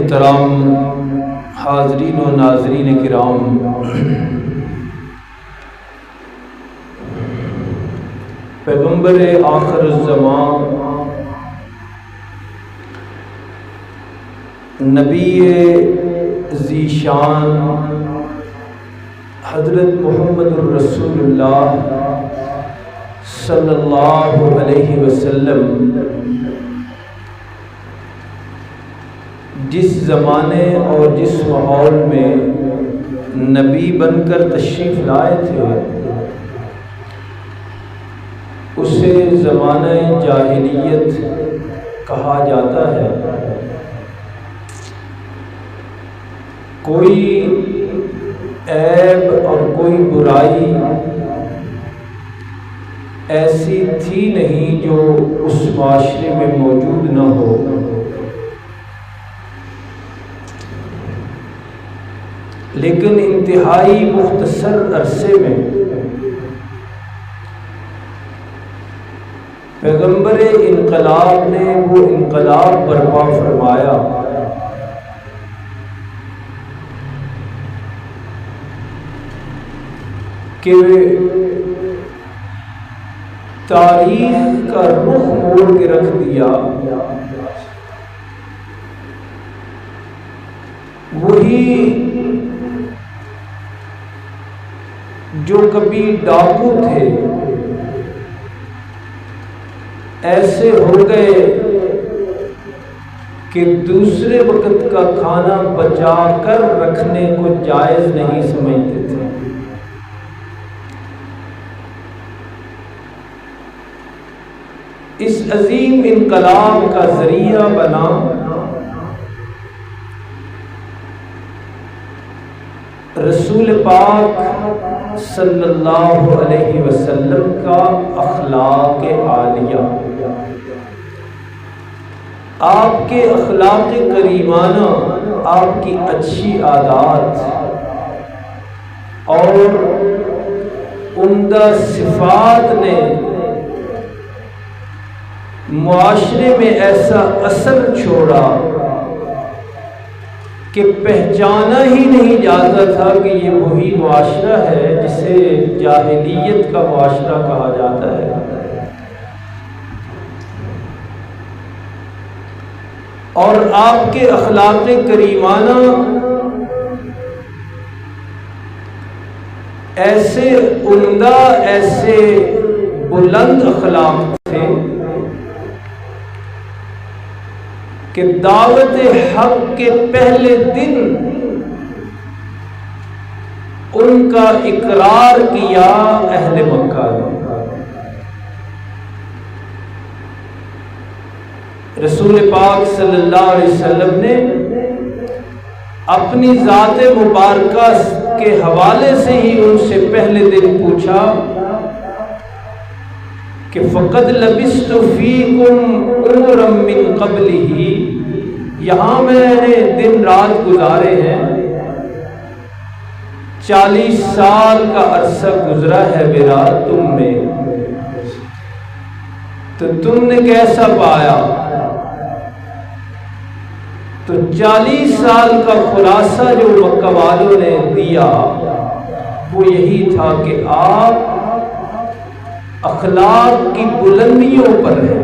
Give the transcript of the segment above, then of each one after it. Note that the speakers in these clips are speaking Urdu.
محترم حاضرین و ناظرین کرام، پیغمبر آخر الزمان نبی ذی شان حضرت محمد الرسول اللہ صلی اللہ علیہ وسلم جس زمانے اور جس ماحول میں نبی بن کر تشریف لائے تھے اسے زمانہ جاہلیت کہا جاتا ہے۔ کوئی عیب اور کوئی برائی ایسی تھی نہیں جو اس معاشرے میں موجود نہ ہو، لیکن انتہائی مختصر عرصے میں پیغمبر انقلاب نے وہ انقلاب برپا فرمایا کہ تاریخ کا رخ موڑ کے رکھ دیا۔ وہی جو کبھی ڈاکو تھے ایسے ہو گئے کہ دوسرے وقت کا کھانا بچا کر رکھنے کو جائز نہیں سمجھتے تھے۔ اس عظیم انقلاب کا ذریعہ بنا رسول پاک صلی اللہ علیہ وسلم کا اخلاق عالیہ، آپ کے اخلاق کریمانہ، آپ کی اچھی عادات اور عمدہ صفات نے معاشرے میں ایسا اثر چھوڑا کہ پہچانا ہی نہیں جاتا تھا کہ یہ وہی معاشرہ ہے جسے جاہلیت کا معاشرہ کہا جاتا ہے۔ اور آپ کے اخلاق کریمانہ ایسے عمدہ، ایسے بلند اخلاق تھے کہ دعوت حق کے پہلے دن ان کا اقرار کیا اہل مکہ نے۔ رسول پاک صلی اللہ علیہ وسلم نے اپنی ذات مبارکہ کے حوالے سے ہی ان سے پہلے دن پوچھا کہ فقد لبثت فیکم عمرا من قبلہ، یہاں میں نے دن رات گزارے ہیں، 40 سال کا عرصہ گزرا ہے میرا تم میں، تو تم نے کیسا پایا؟ تو 40 سال کا خلاصہ جو مکہ والوں نے دیا وہ یہی تھا کہ آپ اخلاق کی بلندیوں پر ہے۔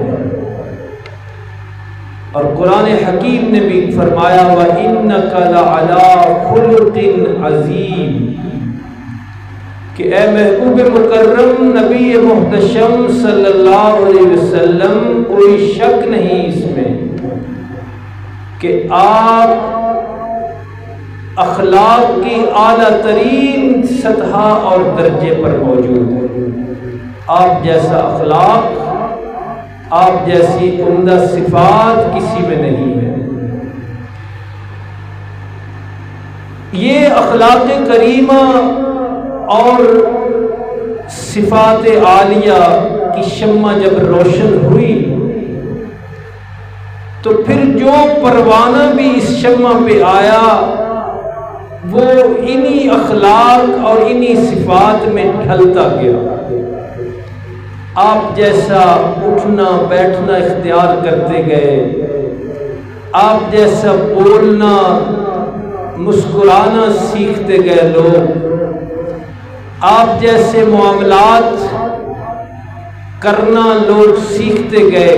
اور قرآن حکیم نے بھی فرمایا وَإِنَّكَ لَعَلَىٰ خُلُقٍ عَظِيمٍ، کہ اے محبوب مکرم نبی محتشم صلی اللہ علیہ وسلم، کوئی شک نہیں اس میں کہ آپ اخلاق کی اعلیٰ ترین سطح اور درجے پر موجود ہیں۔ آپ جیسا اخلاق، آپ جیسی عمدہ صفات کسی میں نہیں ہے۔ یہ اخلاق کریمہ اور صفات عالیہ کی شمع جب روشن ہوئی تو پھر جو پروانہ بھی اس شمع پہ آیا وہ انہی اخلاق اور انہی صفات میں ڈھلتا گیا۔ آپ جیسا اٹھنا بیٹھنا اختیار کرتے گئے، آپ جیسا بولنا مسکرانا سیکھتے گئے لوگ، آپ جیسے معاملات کرنا لوگ سیکھتے گئے،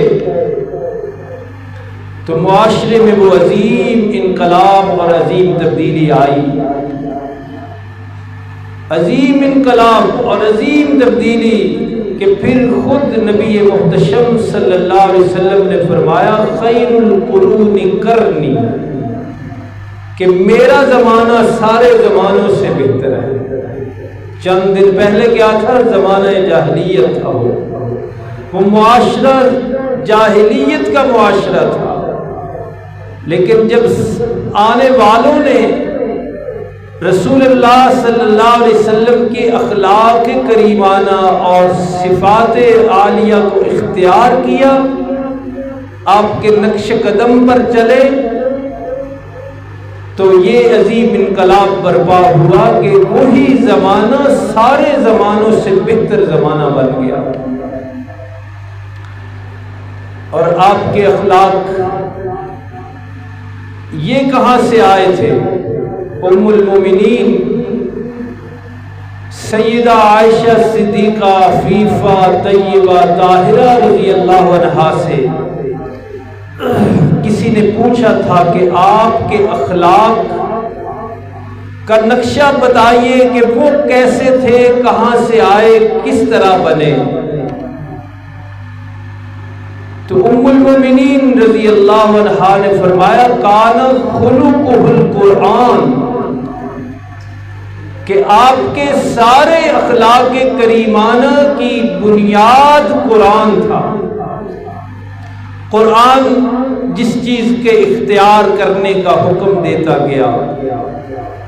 تو معاشرے میں وہ عظیم انقلاب اور عظیم تبدیلی آئی، عظیم انقلاب اور عظیم تبدیلی کہ پھر خود نبی محتشم صلی اللہ علیہ وسلم نے فرمایا خیر القرون قرنی، کہ میرا زمانہ سارے زمانوں سے بہتر ہے۔ چند دن پہلے کیا تھا؟ زمانہ جاہلیت تھا، وہ معاشرہ جاہلیت کا معاشرہ تھا، لیکن جب آنے والوں نے رسول اللہ صلی اللہ علیہ وسلم کے اخلاق کریمانہ اور صفات عالیہ کو اختیار کیا، آپ کے نقش قدم پر چلے، تو یہ عظیم انقلاب برپا ہوا کہ وہی زمانہ سارے زمانوں سے بہتر زمانہ بن گیا۔ اور آپ کے اخلاق یہ کہاں سے آئے تھے؟ ام المومنین سیدہ عائشہ صدیقہ عفیفہ طیبہ طاہرہ رضی اللہ عنہا سے کسی نے پوچھا تھا کہ آپ کے اخلاق کا نقشہ بتائیے کہ وہ کیسے تھے، کہاں سے آئے، کس طرح بنے؟ تو ام المومنین رضی اللہ عنہا نے فرمایا کان خلقہ القرآن، کہ آپ کے سارے اخلاق کریمانہ کی بنیاد قرآن تھا۔ قرآن جس چیز کے اختیار کرنے کا حکم دیتا گیا،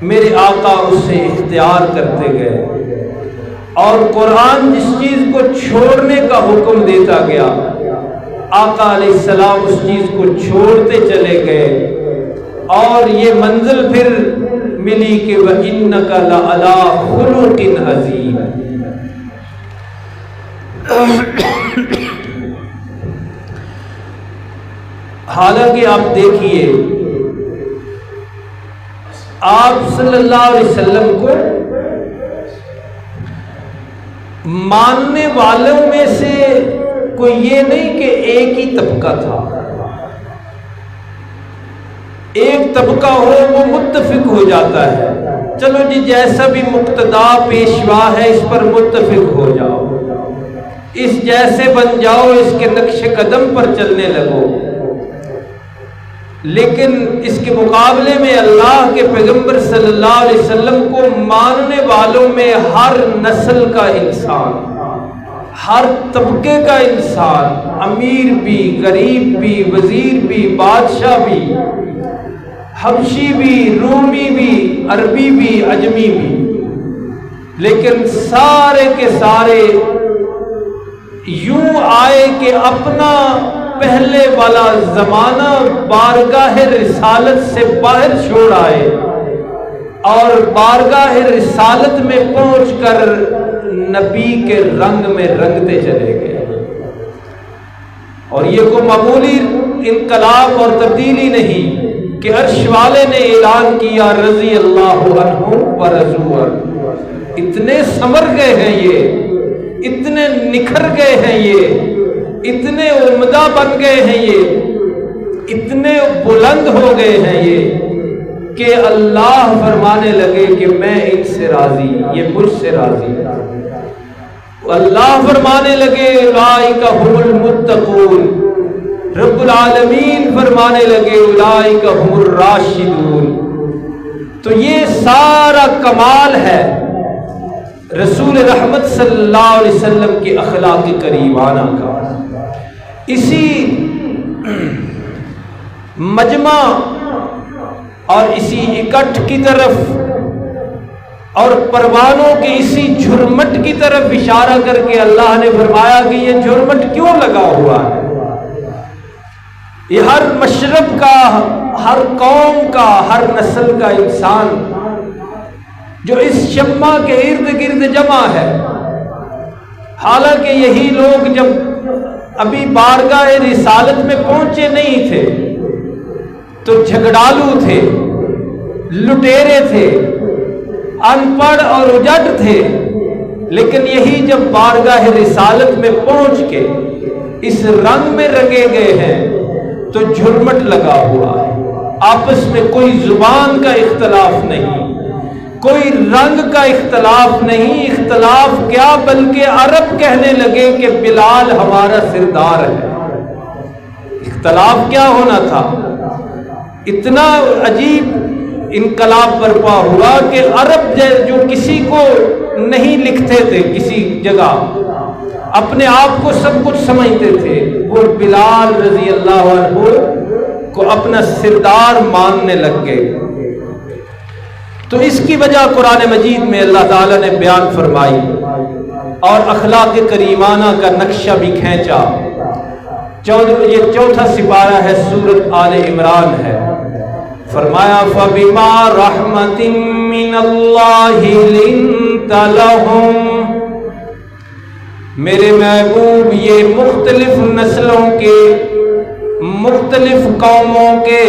میرے آقا اسے اختیار کرتے گئے، اور قرآن جس چیز کو چھوڑنے کا حکم دیتا گیا، آقا علیہ السلام اس چیز کو چھوڑتے چلے گئے، اور یہ منزل پھر ملی کہ وَإِنَّكَ لَعَلَىٰ خُلُقٍ عَظِيمٍ۔ حالانکہ آپ دیکھیے آپ صلی اللہ علیہ وسلم کو ماننے والوں میں سے کوئی یہ نہیں کہ ایک ہی طبقہ تھا، ایک طبقہ ہو وہ متفق ہو جاتا ہے، چلو جی جیسا بھی مقتدا پیشوا ہے اس پر متفق ہو جاؤ، اس جیسے بن جاؤ، اس کے نقش قدم پر چلنے لگو۔ لیکن اس کے مقابلے میں اللہ کے پیغمبر صلی اللہ علیہ وسلم کو ماننے والوں میں ہر نسل کا انسان، ہر طبقے کا انسان، امیر بھی، غریب بھی، وزیر بھی، بادشاہ بھی، حبشی بھی، رومی بھی، عربی بھی، عجمی بھی، لیکن سارے کے سارے یوں آئے کہ اپنا پہلے والا زمانہ بارگاہ رسالت سے باہر چھوڑ آئے، اور بارگاہ رسالت میں پہنچ کر نبی کے رنگ میں رنگتے چلے گئے۔ اور یہ کوئی معمولی انقلاب اور تبدیلی نہیں کہ عرش والے نے اعلان کیا رضی اللہ عنہ ورضوا عنہ، اتنے سمر گئے ہیں یہ، اتنے نکھر گئے ہیں یہ، اتنے عمدہ بن گئے ہیں یہ، اتنے بلند ہو گئے ہیں یہ کہ اللہ فرمانے لگے کہ میں ان سے راضی، یہ مجھ سے راضی۔ اللہ فرمانے لگے اولئک هم المتقون، رب العالمین فرمانے لگے اولئک هم الراشدون۔ تو یہ سارا کمال ہے رسول رحمت صلی اللہ علیہ وسلم کے اخلاق کریمانہ کا۔ اسی مجمع اور اسی اکٹھ کی طرف اور پروانوں کے اسی جھرمٹ کی طرف اشارہ کر کے اللہ نے فرمایا کہ یہ جھرمٹ کیوں لگا ہوا ہے؟ یہ ہر مشرب کا، ہر قوم کا، ہر نسل کا انسان جو اس شمع کے ارد گرد جمع ہے، حالانکہ یہی لوگ جب ابھی بارگاہ رسالت میں پہنچے نہیں تھے، تو جھگڑالو تھے، لٹیرے تھے، ان پڑھ اور اجٹ تھے، لیکن یہی جب بارگاہ رسالت میں پہنچ کے اس رنگ میں رنگے گئے ہیں تو جھرمٹ لگا ہوا ہے۔ آپس میں کوئی زبان کا اختلاف نہیں، کوئی رنگ کا اختلاف نہیں، اختلاف کیا بلکہ عرب کہنے لگے کہ بلال ہمارا سردار ہے۔ اختلاف کیا ہونا تھا؟ اتنا عجیب انقلاب برپا ہوا کہ عرب جو کسی کو نہیں لکھتے تھے کسی جگہ، اپنے آپ کو سب کچھ سمجھتے تھے، وہ بلال رضی اللہ عنہ کو اپنا سردار ماننے لگ گئے۔ تو اس کی وجہ قرآن مجید میں اللہ تعالیٰ نے بیان فرمائی اور اخلاق کریمانہ کا نقشہ بھی کھینچا۔ یہ چوتھا سپارہ ہے، سورۃ آل عمران ہے۔ فرمایا فَبِمَا رَحْمَةٍ مِّنَ اللَّهِ لِنْتَ لَهُمْ، میرے محبوب یہ مختلف نسلوں کے، مختلف قوموں کے،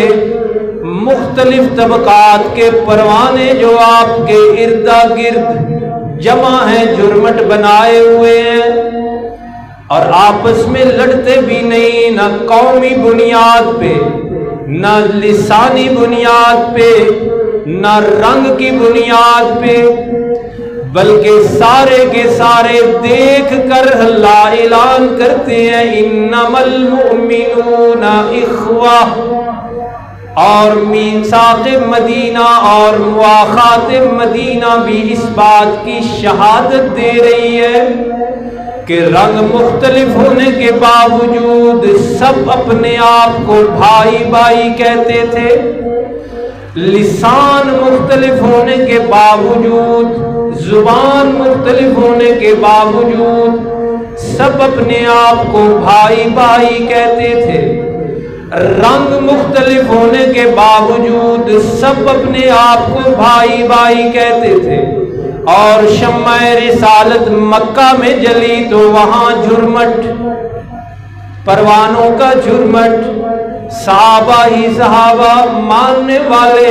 مختلف طبقات کے پروانے جو آپ کے اردا گرد جمع ہیں، جھرمٹ بنائے ہوئے ہیں اور آپس میں لڑتے بھی نہیں، نہ قومی بنیاد پہ، نہ لسانی بنیاد پہ، نہ رنگ کی بنیاد پہ، بلکہ سارے کے سارے دیکھ کر اللہ اعلان کرتے ہیں انما المؤمنون اخوہ، اور میثاق مدینہ اور مواخات مدینہ بھی اس بات کی شہادت دے رہی ہے کہ رنگ مختلف ہونے کے باوجود سب اپنے آپ کو بھائی بھائی کہتے تھے، لسان مختلف ہونے کے باوجود، زبان مختلف ہونے کے باوجود سب اپنے آپ کو بھائی بھائی کہتے تھے، رنگ مختلف ہونے کے باوجود سب اپنے آپ کو بھائی بھائی کہتے تھے۔ اور شمع رسالت مکہ میں جلی تو وہاں جھرمٹ، پروانوں کا جھرمٹ، صحابہ ہی صحابہ ماننے والے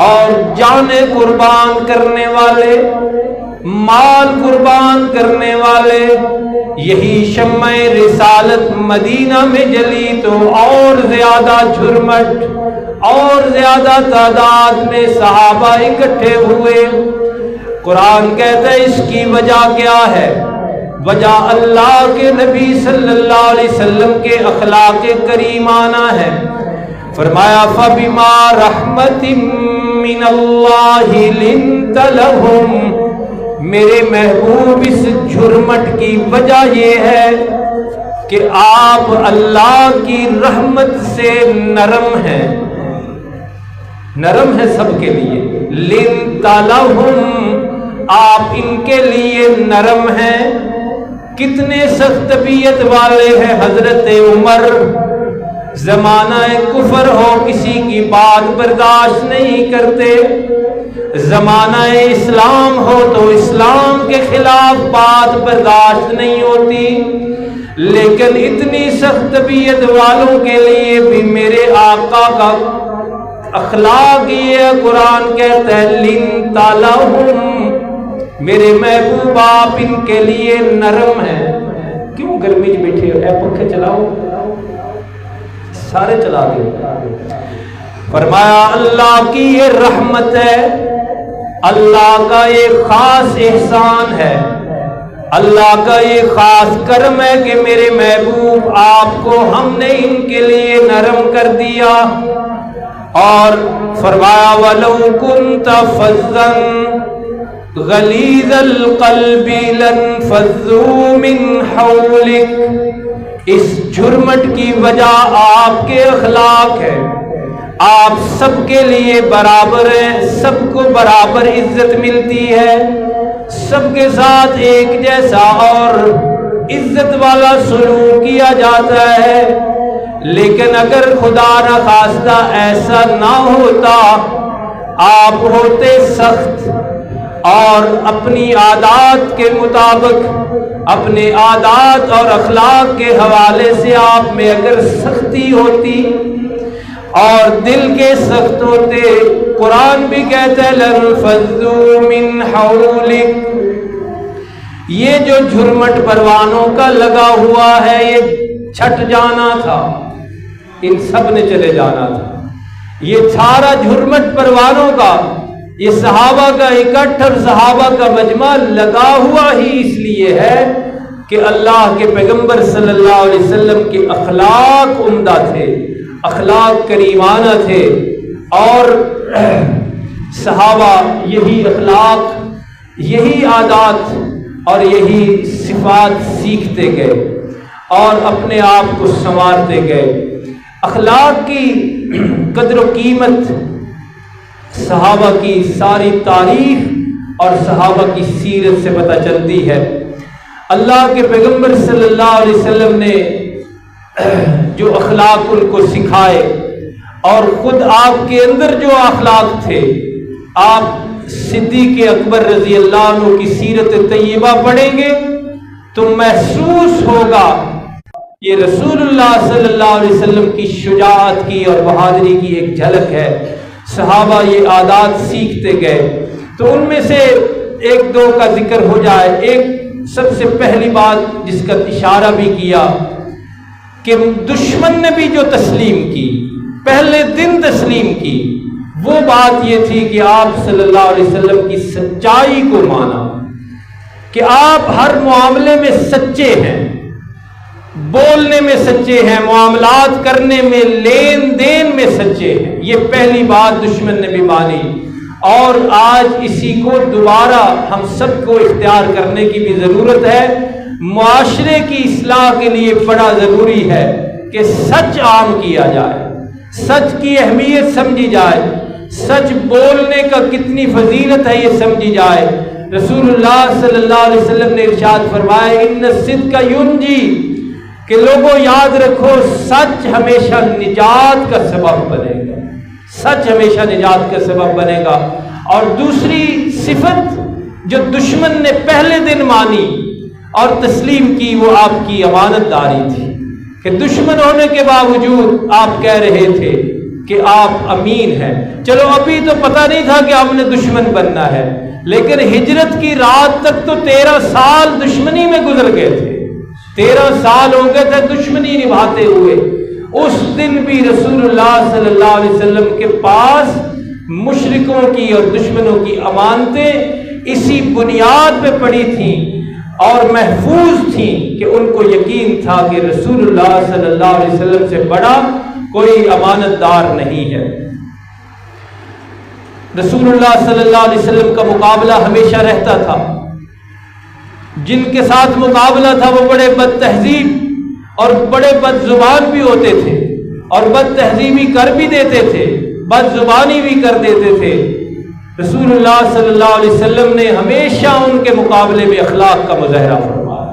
اور جانیں قربان کرنے والے، مال قربان کرنے والے، یہی شمع رسالت مدینہ میں جلی تو اور زیادہ جھرمٹ، اور زیادہ تعداد میں صحابہ اکٹھے ہوئے۔ قرآن کہتا ہے اس کی وجہ کیا ہے؟ وجہ اللہ کے نبی صلی اللہ علیہ وسلم کے اخلاق کریمانہ ہے۔ فرمایا فَبِمَا رَحْمَةٍ مِّنَ اللَّهِ لِنْتَ لَهُمْ، میرے محبوب اس جھرمٹ کی وجہ یہ ہے کہ آپ اللہ کی رحمت سے نرم ہیں، نرم ہے سب کے لیے، لِنْتَ لَهُمْ، آپ ان کے لیے نرم ہیں۔ کتنے سخت طبیعت والے ہیں حضرت عمر، زمانہ کفر ہو کسی کی بات برداشت نہیں کرتے، زمانہ اسلام ہو تو اسلام کے خلاف بات برداشت نہیں ہوتی، لیکن اتنی سخت طبیعت والوں کے لیے بھی میرے آقا کا اخلاق یہ ہے، قرآن کہتا ہے لِنْتَ لَهُمْ، میرے محبوب آپ ان کے لیے نرم ہیں۔ کیوں گرمی میں بیٹھے ہو؟ اے پنکھے چلاؤ، سارے چلا دیں۔ فرمایا اللہ کی یہ رحمت ہے، اللہ کا یہ خاص احسان ہے، اللہ کا یہ خاص کرم ہے کہ میرے محبوب آپ کو ہم نے ان کے لیے نرم کر دیا۔ اور فرمایا وَلَوْ كُنْتَ فَظًّا غلیظ القلب لانفضوا من حولک، اس جھرمٹ کی وجہ آپ کے اخلاق ہے، آپ سب کے لیے برابر ہیں، سب کو برابر عزت ملتی ہے، سب کے ساتھ ایک جیسا اور عزت والا سلوک کیا جاتا ہے۔ لیکن اگر خدا نخواستہ ایسا نہ ہوتا، آپ ہوتے سخت اور اپنی عادات کے مطابق، اپنے عادات اور اخلاق کے حوالے سے آپ میں اگر سختی ہوتی اور دل کے سخت ہوتے، قرآن بھی کہتا ہے لَنْفَضُّوا مِنْ حَوْلِكَ، یہ جو جھرمٹ پروانوں کا لگا ہوا ہے یہ چھٹ جانا تھا، ان سب نے چلے جانا تھا۔ یہ سارا جھرمٹ پروانوں کا، یہ صحابہ کا اکٹھ اور صحابہ کا مجمع لگا ہوا ہی اس لیے ہے کہ اللہ کے پیغمبر صلی اللہ علیہ وسلم کے اخلاق عمدہ تھے، اخلاق کریمانہ تھے، اور صحابہ یہی اخلاق، یہی عادات اور یہی صفات سیکھتے گئے اور اپنے آپ کو سنوارتے گئے۔ اخلاق کی قدر و قیمت صحابہ کی ساری تاریخ اور صحابہ کی سیرت سے پتہ چلتی ہے۔ اللہ کے پیغمبر صلی اللہ علیہ وسلم نے جو اخلاق ان کو سکھائے، اور خود آپ کے اندر جو اخلاق تھے، آپ صدیق اکبر رضی اللہ عنہ کی سیرت طیبہ پڑھیں گے تو محسوس ہوگا یہ رسول اللہ صلی اللہ علیہ وسلم کی شجاعت کی اور بہادری کی ایک جھلک ہے۔ صحابہ یہ عادات سیکھتے گئے، تو ان میں سے ایک دو کا ذکر ہو جائے۔ ایک سب سے پہلی بات جس کا اشارہ بھی کیا کہ دشمن نے بھی جو تسلیم کی، پہلے دن تسلیم کی، وہ بات یہ تھی کہ آپ صلی اللہ علیہ وسلم کی سچائی کو مانا، کہ آپ ہر معاملے میں سچے ہیں، بولنے میں سچے ہیں، معاملات کرنے میں، لین دین میں سچے ہیں۔ یہ پہلی بات دشمن نے بھی مانی، اور آج اسی کو دوبارہ ہم سب کو اختیار کرنے کی بھی ضرورت ہے۔ معاشرے کی اصلاح کے لیے بڑا ضروری ہے کہ سچ عام کیا جائے، سچ کی اہمیت سمجھی جائے، سچ بولنے کا کتنی فضیلت ہے یہ سمجھی جائے۔ رسول اللہ صلی اللہ علیہ وسلم نے ارشاد فرمایا ان الصدق ینجی، کہ لوگوں یاد رکھو سچ ہمیشہ نجات کا سبب بنے گا، سچ ہمیشہ نجات کا سبب بنے گا۔ اور دوسری صفت جو دشمن نے پہلے دن مانی اور تسلیم کی، وہ آپ کی امانت داری تھی، کہ دشمن ہونے کے باوجود آپ کہہ رہے تھے کہ آپ امین ہیں۔ چلو ابھی تو پتہ نہیں تھا کہ آپ نے دشمن بننا ہے، لیکن ہجرت کی رات تک تو 13 سال دشمنی میں گزر گئے تھے، 13 سال ہو گئے تھے دشمنی نبھاتے ہوئے۔ اس دن بھی رسول اللہ صلی اللہ علیہ وسلم کے پاس مشرکوں کی اور دشمنوں کی امانتیں اسی بنیاد پہ پڑی تھیں اور محفوظ تھیں کہ ان کو یقین تھا کہ رسول اللہ صلی اللہ علیہ وسلم سے بڑا کوئی امانت دار نہیں ہے۔ رسول اللہ صلی اللہ علیہ وسلم کا مقابلہ ہمیشہ رہتا تھا، جن کے ساتھ مقابلہ تھا وہ بڑے بد تہذیب اور بڑے بد زبان بھی ہوتے تھے، اور بد تہذیبی کر بھی دیتے تھے، بد زبانی بھی کر دیتے تھے۔ رسول اللہ صلی اللہ علیہ وسلم نے ہمیشہ ان کے مقابلے میں اخلاق کا مظاہرہ فرمایا،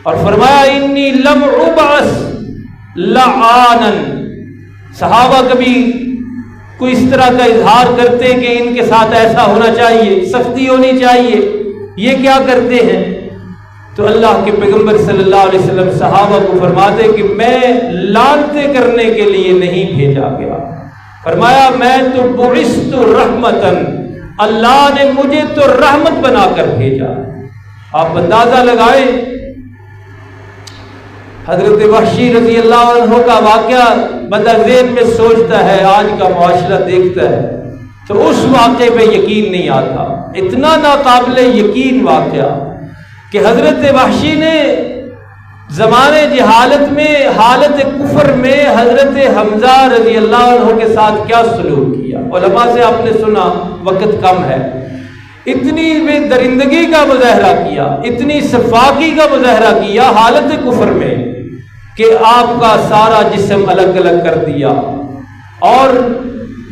اور فرمایا انی لم ابعث لعانا۔ صحابہ کبھی کوئی اس طرح کا اظہار کرتے کہ ان کے ساتھ ایسا ہونا چاہیے، سختی ہونی چاہیے، یہ کیا کرتے ہیں؟ تو اللہ کے پیغمبر صلی اللہ علیہ وسلم صحابہ کو فرماتے کہ میں لعنتیں کرنے کے لیے نہیں بھیجا گیا، فرمایا میں تو بعثت رحمتاً، اللہ نے مجھے تو رحمت بنا کر بھیجا۔ آپ اندازہ لگائیں حضرت وحشی رضی اللہ عنہ کا واقعہ بندہ ذہن میں سوچتا ہے، آج کا معاشرہ دیکھتا ہے تو اس واقعے پہ یقین نہیں آتا، اتنا ناقابل یقین واقعہ کہ حضرت وحشی نے زمانے جہالت میں، حالت کفر میں حضرت حمزہ رضی اللہ عنہ کے ساتھ کیا سلوک کیا۔ علماء سے آپ نے سنا، وقت کم ہے، اتنی بے درندگی کا مظاہرہ کیا، اتنی صفاقی کا مظاہرہ کیا حالت کفر میں کہ آپ کا سارا جسم الگ الگ کر دیا اور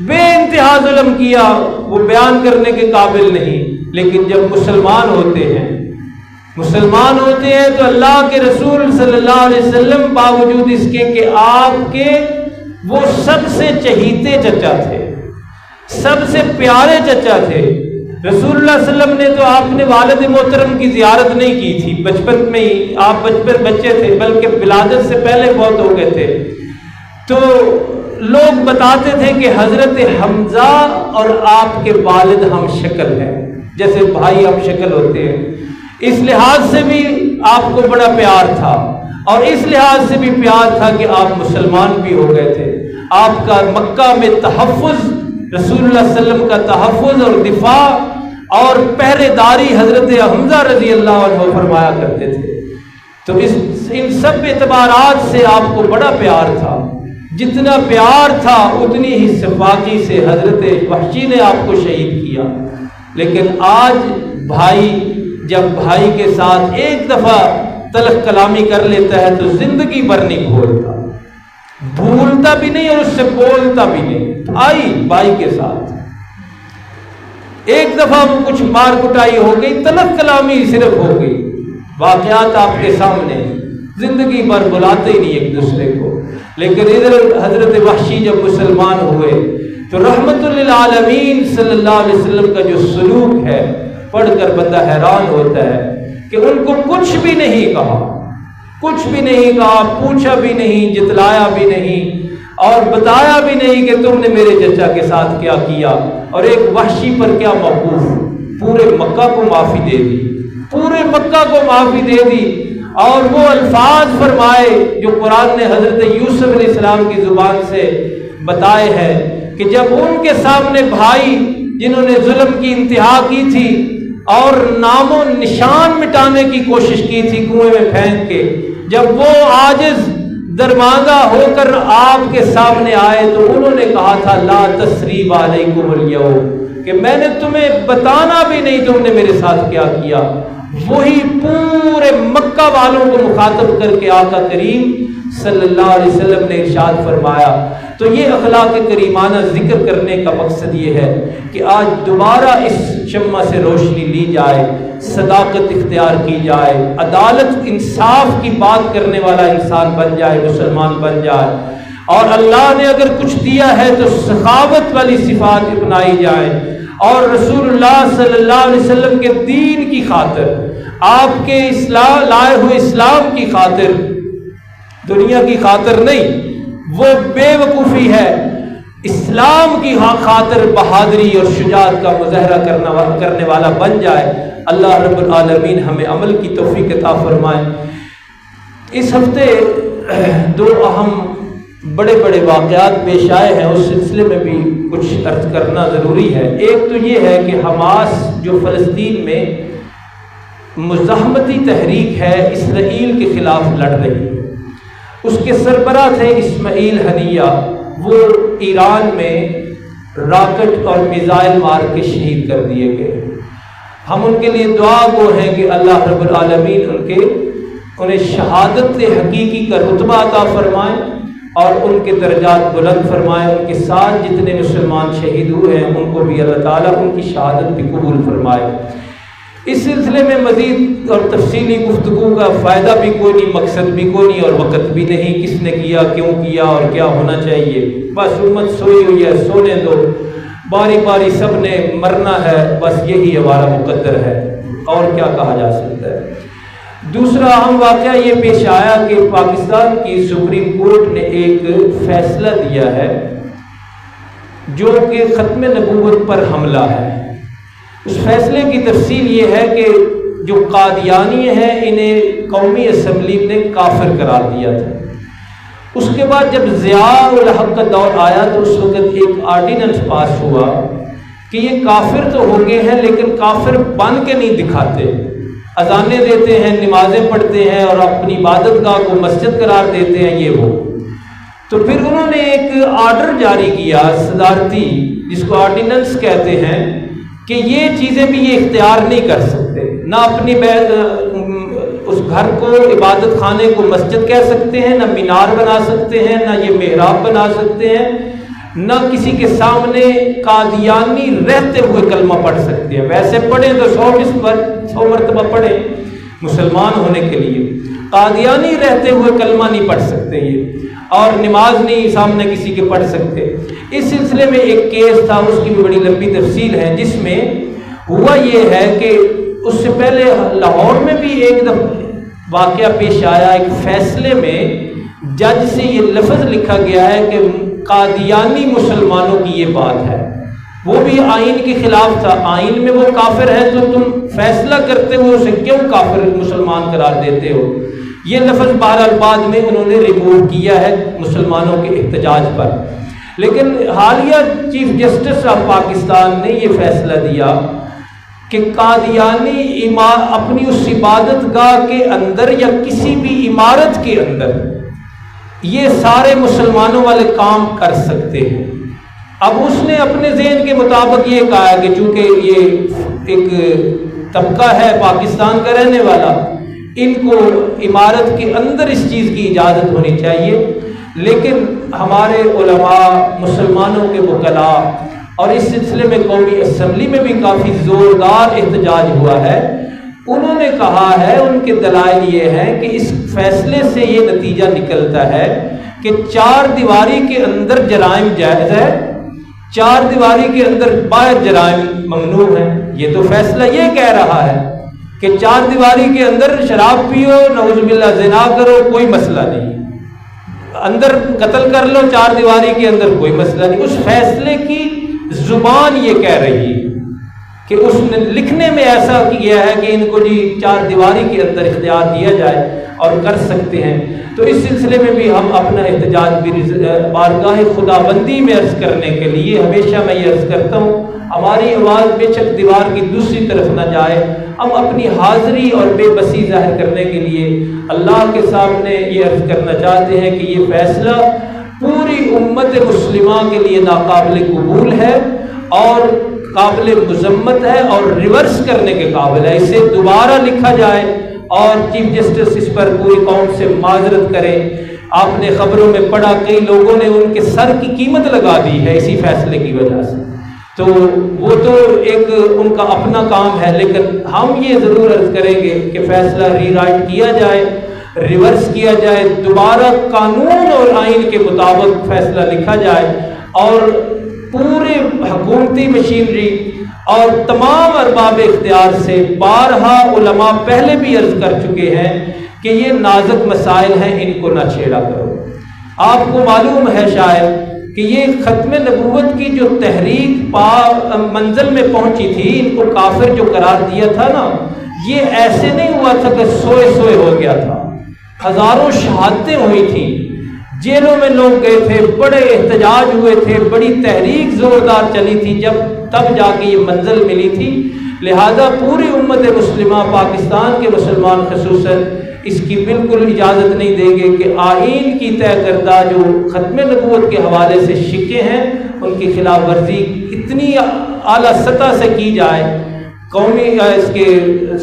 بے انتہا ظلم کیا، وہ بیان کرنے کے قابل نہیں۔ لیکن جب مسلمان ہوتے ہیں تو اللہ کے رسول صلی اللہ علیہ وسلم باوجود اس کے کہ آپ کے وہ سب سے چہیتے چچا تھے، سب سے پیارے چچا تھے، رسول اللہ صلی اللہ علیہ وسلم نے تو آپ نے والد محترم کی زیارت نہیں کی تھی، بچپن میں ہی آپ بچے تھے، بلکہ ولادت سے پہلے بہت ہو گئے تھے، تو لوگ بتاتے تھے کہ حضرت حمزہ اور آپ کے والد ہم شکل ہیں، جیسے بھائی ہم شکل ہوتے ہیں۔ اس لحاظ سے بھی آپ کو بڑا پیار تھا، اور اس لحاظ سے بھی پیار تھا کہ آپ مسلمان بھی ہو گئے تھے۔ آپ کا مکہ میں تحفظ، رسول اللہ صلی اللہ علیہ وسلم کا تحفظ اور دفاع اور پہرے داری حضرت حمزہ رضی اللہ عنہ فرمایا کرتے تھے۔ تو ان سب اعتبارات سے آپ کو بڑا پیار تھا۔ جتنا پیار تھا اتنی ہی سفاکی سے حضرت وحشی نے آپ کو شہید کیا۔ لیکن آج بھائی جب بھائی کے ساتھ ایک دفعہ تلخ کلامی کر لیتا ہے تو زندگی بھر نہیں بھولتا بھی نہیں اور اس سے بولتا بھی نہیں۔ آئی بھائی کے ساتھ ایک دفعہ وہ کچھ مار کٹائی ہو گئی، تلخ کلامی صرف ہو گئی، واقعات آپ کے سامنے، زندگی بھر بلاتے ہی نہیں ایک دوسرے کو۔ لیکن ادھر حضرت وحشی جب مسلمان ہوئے تو رحمت للعالمین صلی اللہ علیہ وسلم کا جو سلوک ہے پڑھ کر بندہ حیران ہوتا ہے کہ ان کو کچھ بھی نہیں کہا، پوچھا بھی نہیں، جتلایا بھی نہیں اور بتایا بھی نہیں کہ تم نے میرے چچا کے ساتھ کیا کیا، اور ایک وحشی پر کیا موقوف، پورے مکہ کو معافی دے دی، اور وہ الفاظ فرمائے جو قرآن نے حضرت یوسف علیہ السلام کی زبان سے بتائے ہیں کہ جب ان کے سامنے بھائی جنہوں نے ظلم کی انتہا کی تھی اور نام و نشان مٹانے کی کوشش کی تھی کنویں میں پھینک کے، جب وہ عاجز درماندہ ہو کر آپ کے سامنے آئے تو انہوں نے کہا تھا لا تثریب علیکم اليوم، کہ میں نے تمہیں بتانا بھی نہیں تم نے میرے ساتھ کیا کیا۔ وہی پورے مکہ والوں کو مخاطب کر کے آقا کریم صلی اللہ علیہ وسلم نے ارشاد فرمایا۔ تو یہ اخلاق کریمانہ ذکر کرنے کا مقصد یہ ہے کہ آج دوبارہ اس شمع سے روشنی لی جائے، صداقت اختیار کی جائے، عدالت انصاف کی بات کرنے والا انسان بن جائے، مسلمان بن جائے، اور اللہ نے اگر کچھ دیا ہے تو سخاوت والی صفات اپنائی جائے، اور رسول اللہ صلی اللہ علیہ وسلم کے دین کی خاطر، آپ کے لائے ہوئے اسلام کی خاطر، دنیا کی خاطر نہیں، وہ بے وقوفی ہے، اسلام کی خاطر بہادری اور شجاعت کا مظاہرہ کرنے والا بن جائے۔ اللہ رب العالمین ہمیں عمل کی توفیق عطا فرمائے۔ اس ہفتے دو اہم بڑے واقعات پیش آئے ہیں، اس سلسلے میں بھی کچھ عرض کرنا ضروری ہے۔ ایک تو یہ ہے کہ حماس جو فلسطین میں مزاحمتی تحریک ہے اسرائیل کے خلاف لڑ رہی ہے، اس کے سربراہ تھے اسماعیل ہنیہ، وہ ایران میں راکٹ اور میزائل مار کے شہید کر دیے گئے۔ ہم ان کے لیے دعا گو ہیں کہ اللہ رب العالمین انہیں شہادت حقیقی کا رتبہ عطا فرمائے اور ان کے درجات بلند فرمائے، ان کے ساتھ جتنے مسلمان شہید ہوئے ہیں ان کو بھی اللہ تعالیٰ ان کی شہادت بھی قبول فرمائے۔ اس سلسلے میں مزید اور تفصیلی گفتگو کا فائدہ بھی کوئی نہیں، مقصد بھی کوئی نہیں اور وقت بھی نہیں، کس نے کیا، کیوں کیا اور کیا ہونا چاہیے۔ بس امت سوئی ہوئی ہے، سونے دو، باری باری سب نے مرنا ہے، بس یہی ہمارا مقدر ہے، اور کیا کہا جا سکتا ہے۔ دوسرا اہم واقعہ یہ پیش آیا کہ پاکستان کی سپریم کورٹ نے ایک فیصلہ دیا ہے جو کہ ختم نبوت پر حملہ ہے۔ اس فیصلے کی تفصیل یہ ہے کہ جو قادیانی ہیں انہیں قومی اسمبلی نے کافر قرار دیا تھا۔ اس کے بعد جب ضیاء الحق کا دور آیا تو اس وقت ایک آرڈیننس پاس ہوا کہ یہ کافر تو ہو گئے ہیں لیکن کافر بن کے نہیں دکھاتے، اذانیں دیتے ہیں، نمازیں پڑھتے ہیں اور اپنی عبادت گاہ کو مسجد قرار دیتے ہیں، یہ وہ۔ تو پھر انہوں نے ایک آرڈر جاری کیا صدارتی، جس کو آرڈیننس کہتے ہیں، کہ یہ چیزیں بھی یہ اختیار نہیں کر سکتے، نہ اپنی اس گھر کو عبادت خانے کو مسجد کہہ سکتے ہیں، نہ مینار بنا سکتے ہیں، نہ یہ محراب بنا سکتے ہیں، نہ کسی کے سامنے قادیانی رہتے ہوئے کلمہ پڑھ سکتے ہیں۔ ویسے پڑھیں تو 100 مرتبہ پڑھیں مسلمان ہونے کے لیے، قادیانی رہتے ہوئے کلمہ نہیں پڑھ سکتے یہ، اور نماز نہیں سامنے کسی کے پڑھ سکتے۔ اس سلسلے میں ایک کیس تھا، اس کی بھی بڑی لمبی تفصیل ہے، جس میں ہوا یہ ہے کہ اس سے پہلے لاہور میں بھی ایک واقعہ پیش آیا، ایک فیصلے میں جج سے یہ لفظ لکھا گیا ہے کہ قادیانی مسلمانوں کی یہ بات ہے، وہ بھی آئین کے خلاف تھا، آئین میں وہ کافر ہے تو تم فیصلہ کرتے ہو اسے کیوں کافر مسلمان قرار دیتے ہو؟ یہ لفظ بہرحال بعد میں انہوں نے ریموو کیا ہے مسلمانوں کے احتجاج پر، لیکن حالیہ چیف جسٹس آف پاکستان نے یہ فیصلہ دیا کہ قادیانی اپنی اس عبادت گاہ کے اندر یا کسی بھی عمارت کے اندر یہ سارے مسلمانوں والے کام کر سکتے ہیں۔ اب اس نے اپنے ذہن کے مطابق یہ کہا کہ چونکہ یہ ایک طبقہ ہے پاکستان کا رہنے والا، ان کو عمارت کے اندر اس چیز کی اجازت ہونی چاہیے، لیکن ہمارے علماء، مسلمانوں کے وکلاء اور اس سلسلے میں قومی اسمبلی میں بھی کافی زوردار احتجاج ہوا ہے، انہوں نے کہا ہے، ان کے دلائل یہ ہیں کہ اس فیصلے سے یہ نتیجہ نکلتا ہے کہ چار دیواری کے اندر جرائم جائز ہے، چار دیواری کے اندر باہر جرائم ممنوع ہیں۔ یہ تو فیصلہ یہ کہہ رہا ہے کہ چار دیواری کے اندر شراب پیو، نعوذ باللہ زنا کرو، کوئی مسئلہ نہیں، اندر قتل کر لو، چار دیواری کے اندر کوئی مسئلہ نہیں۔ اس فیصلے کی زبان یہ کہہ رہی ہے کہ اس نے لکھنے میں ایسا کیا ہے کہ ان کو جی چار دیواری کے اندر اختیار دیا جائے اور کر سکتے ہیں۔ تو اس سلسلے میں بھی ہم اپنا احتجاج بھی بارگاہ خداوندی میں عرض کرنے کے لیے ہمیشہ میں یہ عرض کرتا ہوں، ہماری آواز بے شک دیوار کی دوسری طرف نہ جائے، ہم اپنی حاضری اور بے بسی ظاہر کرنے کے لیے اللہ کے سامنے یہ عرض کرنا چاہتے ہیں کہ یہ فیصلہ پوری امت مسلمہ کے لیے ناقابل قبول ہے اور قابل مذمت ہے اور ریورس کرنے کے قابل ہے۔ اسے دوبارہ لکھا جائے اور چیف جسٹس اس پر پوری قوم سے معذرت کرے۔ آپ نے خبروں میں پڑھا، کئی لوگوں نے ان کے سر کی قیمت لگا دی ہے اسی فیصلے کی وجہ سے، تو وہ تو ایک ان کا اپنا کام ہے، لیکن ہم یہ ضرور عرض کریں گے کہ فیصلہ ری رائٹ کیا جائے، ریورس کیا جائے، دوبارہ قانون اور آئین کے مطابق فیصلہ لکھا جائے اور پورے حکومتی مشینری اور تمام ارباب اختیار سے، بارہا علماء پہلے بھی عرض کر چکے ہیں کہ یہ نازک مسائل ہیں، ان کو نہ چھیڑا کرو۔ آپ کو معلوم ہے شاید کہ یہ ختم نبوت کی جو تحریک منزل میں پہنچی تھی، ان کو کافر جو قرار دیا تھا نا، یہ ایسے نہیں ہوا تھا کہ سوئے سوئے ہو گیا تھا، ہزاروں شہادتیں ہوئی تھیں، جیلوں میں لوگ گئے تھے، بڑے احتجاج ہوئے تھے، بڑی تحریک زوردار چلی تھی، تب جا کے یہ منزل ملی تھی۔ لہذا پوری امت مسلمہ، پاکستان کے مسلمان خصوصاً، اس کی بالکل اجازت نہیں دیں گے کہ آئین کی طے کردہ جو ختم نبوت کے حوالے سے شکے ہیں، ان کی خلاف ورزی اتنی اعلیٰ سطح سے کی جائے، قومی اس کے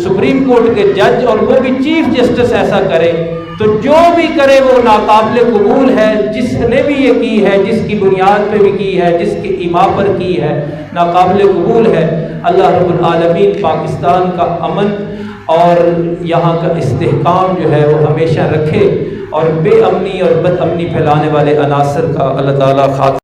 سپریم کورٹ کے جج اور وہ بھی چیف جسٹس ایسا کرے تو جو بھی کرے وہ ناقابل قبول ہے۔ جس نے بھی یہ کی ہے، جس کی بنیاد پہ بھی کی ہے، جس کی ایما پر کی ہے، ناقابل قبول ہے۔ اللہ رب العالمین پاکستان کا امن اور یہاں کا استحکام جو ہے وہ ہمیشہ رکھے اور بے امنی اور بد امنی پھیلانے والے عناصر کا اللہ تعالیٰ خاتمہ